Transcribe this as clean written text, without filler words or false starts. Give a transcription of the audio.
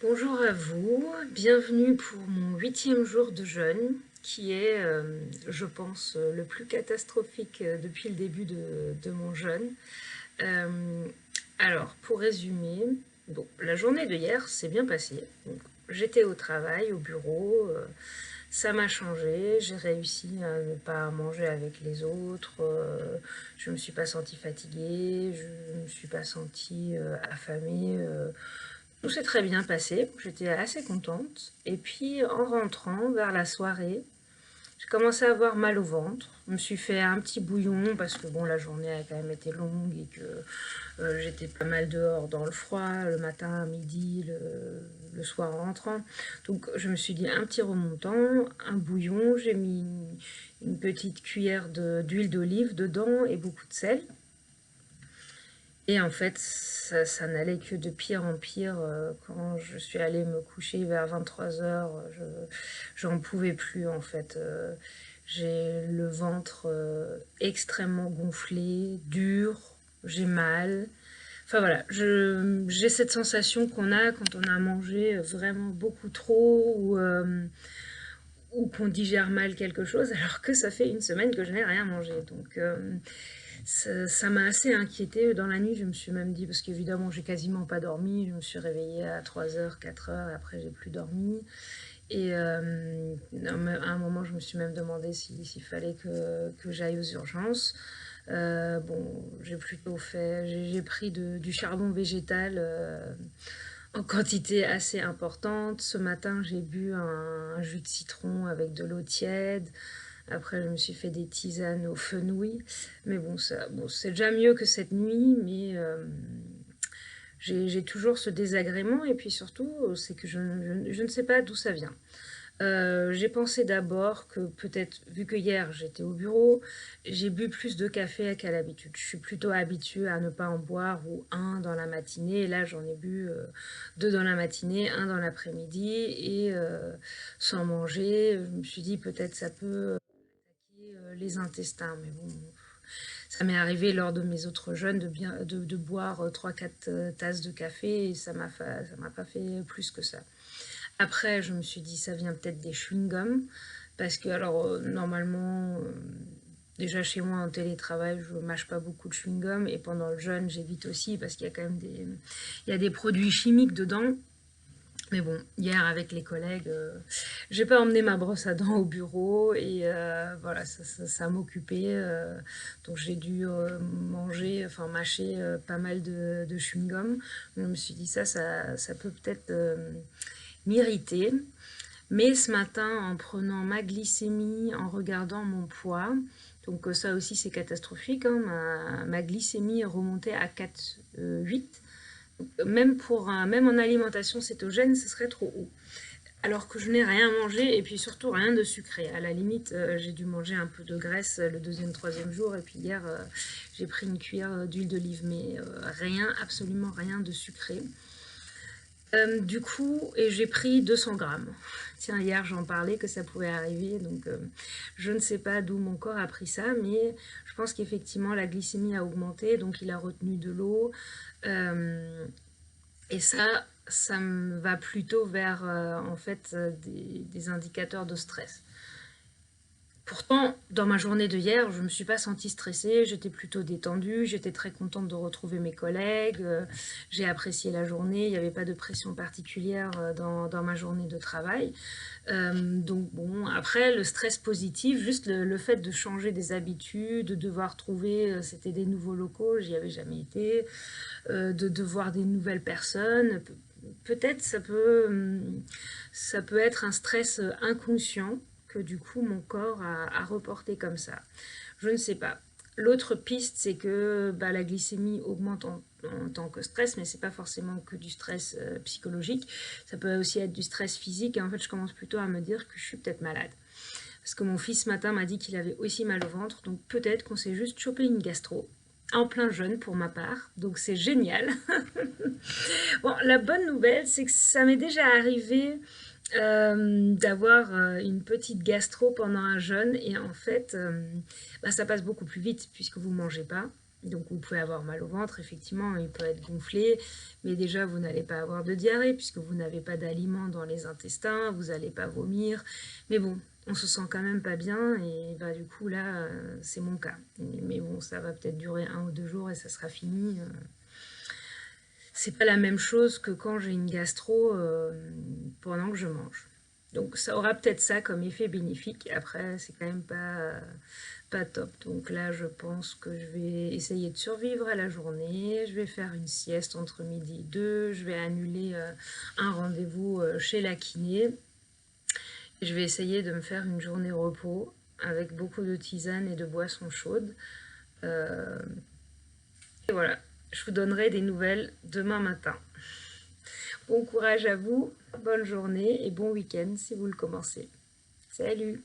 Bonjour à vous, bienvenue pour mon 8e jour de jeûne, qui est, je pense, le plus catastrophique depuis le début de mon jeûne. Euh, alors, pour résumer, bon, la journée de hier s'est bien passée. Donc, j'étais au travail, au bureau, ça m'a changé, j'ai réussi à ne pas manger avec les autres, je ne me suis pas sentie fatiguée, je ne me suis pas sentie affamée. Tout s'est très bien passé, j'étais assez contente. Et puis en rentrant vers la soirée, j'ai commencé à avoir mal au ventre. Je me suis fait un petit bouillon parce que bon, la journée a quand même été longue et que j'étais pas mal dehors dans le froid, le matin, à midi, le soir en rentrant. Donc je me suis dit un petit remontant, un bouillon, j'ai mis une petite cuillère d'huile d'olive dedans et beaucoup de sel. Et en fait, ça n'allait que de pire en pire. Quand je suis allée me coucher vers 23 h, j'en pouvais plus en fait. J'ai le ventre extrêmement gonflé, dur, j'ai mal. Enfin voilà, j'ai cette sensation qu'on a quand on a mangé vraiment beaucoup trop ou qu'on digère mal quelque chose alors que ça fait une semaine que je n'ai rien mangé. Donc ça m'a assez inquiétée dans la nuit. Je me suis même dit, parce qu'évidemment j'ai quasiment pas dormi, je me suis réveillée à 3 h, 4 h, et après j'ai plus dormi. Et à un moment je me suis même demandé s'il fallait que j'aille aux urgences. Bon, j'ai plutôt fait, j'ai pris du charbon végétal en quantité assez importante. Ce matin, j'ai bu un jus de citron avec de l'eau tiède. Après, je me suis fait des tisanes au fenouil. Mais bon, c'est déjà mieux que cette nuit, mais j'ai toujours ce désagrément. Et puis surtout, c'est que je ne sais pas d'où ça vient. J'ai pensé d'abord que peut-être, vu que hier j'étais au bureau, j'ai bu plus de café qu'à l'habitude. Je suis plutôt habituée à ne pas en boire ou un dans la matinée. Et là, j'en ai bu deux dans la matinée, un dans l'après-midi et sans manger. Je me suis dit peut-être ça peut attaquer les intestins. Mais bon, ça m'est arrivé lors de mes autres jeûnes de boire 3-4 tasses de café et ça m'a pas fait plus que ça. Après, je me suis dit, ça vient peut-être des chewing-gums, parce que, alors, normalement, déjà chez moi en télétravail, je mâche pas beaucoup de chewing-gum, et pendant le jeûne, j'évite aussi, parce qu'il y a quand même il y a des produits chimiques dedans. Mais bon, hier avec les collègues, j'ai pas emmené ma brosse à dents au bureau et voilà, ça m'occupait. Donc j'ai dû manger, enfin mâcher pas mal de chewing-gum. Je me suis dit ça peut peut-être m'irriter. Mais ce matin, en prenant ma glycémie, en regardant mon poids, donc ça aussi c'est catastrophique, hein, ma glycémie est remontée à 4,8. Même en alimentation cétogène, ce serait trop haut. Alors que je n'ai rien mangé et puis surtout rien de sucré. À la limite, j'ai dû manger un peu de graisse le deuxième, troisième jour et puis hier, j'ai pris une cuillère d'huile d'olive, mais rien, absolument rien de sucré. Du coup, et j'ai pris 200 grammes. Tiens, hier j'en parlais que ça pouvait arriver, donc je ne sais pas d'où mon corps a pris ça, mais je pense qu'effectivement la glycémie a augmenté, donc il a retenu de l'eau. Euh, et ça me va plutôt vers en fait des indicateurs de stress. Pourtant, dans ma journée de hier, je ne me suis pas sentie stressée, j'étais plutôt détendue, j'étais très contente de retrouver mes collègues, j'ai apprécié la journée, il n'y avait pas de pression particulière dans ma journée de travail. Donc bon, après, le stress positif, juste le fait de changer des habitudes, de devoir trouver, c'était des nouveaux locaux, j'y avais jamais été, de voir des nouvelles personnes, peut-être ça peut être un stress inconscient que du coup mon corps a reporté comme ça. Je ne sais pas. L'autre piste, c'est que bah, la glycémie augmente en tant que stress, mais c'est pas forcément que du stress psychologique. Ça peut aussi être du stress physique. Et en fait, je commence plutôt à me dire que je suis peut-être malade. Parce que mon fils ce matin m'a dit qu'il avait aussi mal au ventre, donc peut-être qu'on s'est juste chopé une gastro. En plein jeûne pour ma part, donc c'est génial. Bon, la bonne nouvelle, c'est que ça m'est déjà arrivé d'avoir une petite gastro pendant un jeûne et en fait, bah, ça passe beaucoup plus vite puisque vous ne mangez pas. Donc vous pouvez avoir mal au ventre, effectivement, il peut être gonflé, mais déjà vous n'allez pas avoir de diarrhée puisque vous n'avez pas d'aliments dans les intestins, vous n'allez pas vomir. Mais bon, on se sent quand même pas bien et bah du coup là, c'est mon cas. Mais bon, ça va peut-être durer 1 ou 2 jours et ça sera fini. C'est pas la même chose que quand j'ai une gastro pendant que je mange. Donc ça aura peut-être ça comme effet bénéfique. Après, c'est quand même pas top. Donc là, je pense que je vais essayer de survivre à la journée. Je vais faire une sieste entre midi et 2. Je vais annuler un rendez-vous chez la kiné. Je vais essayer de me faire une journée repos avec beaucoup de tisane et de boissons chaudes. Euh, et voilà, je vous donnerai des nouvelles demain matin. Bon courage à vous, bonne journée et bon week-end si vous le commencez. Salut!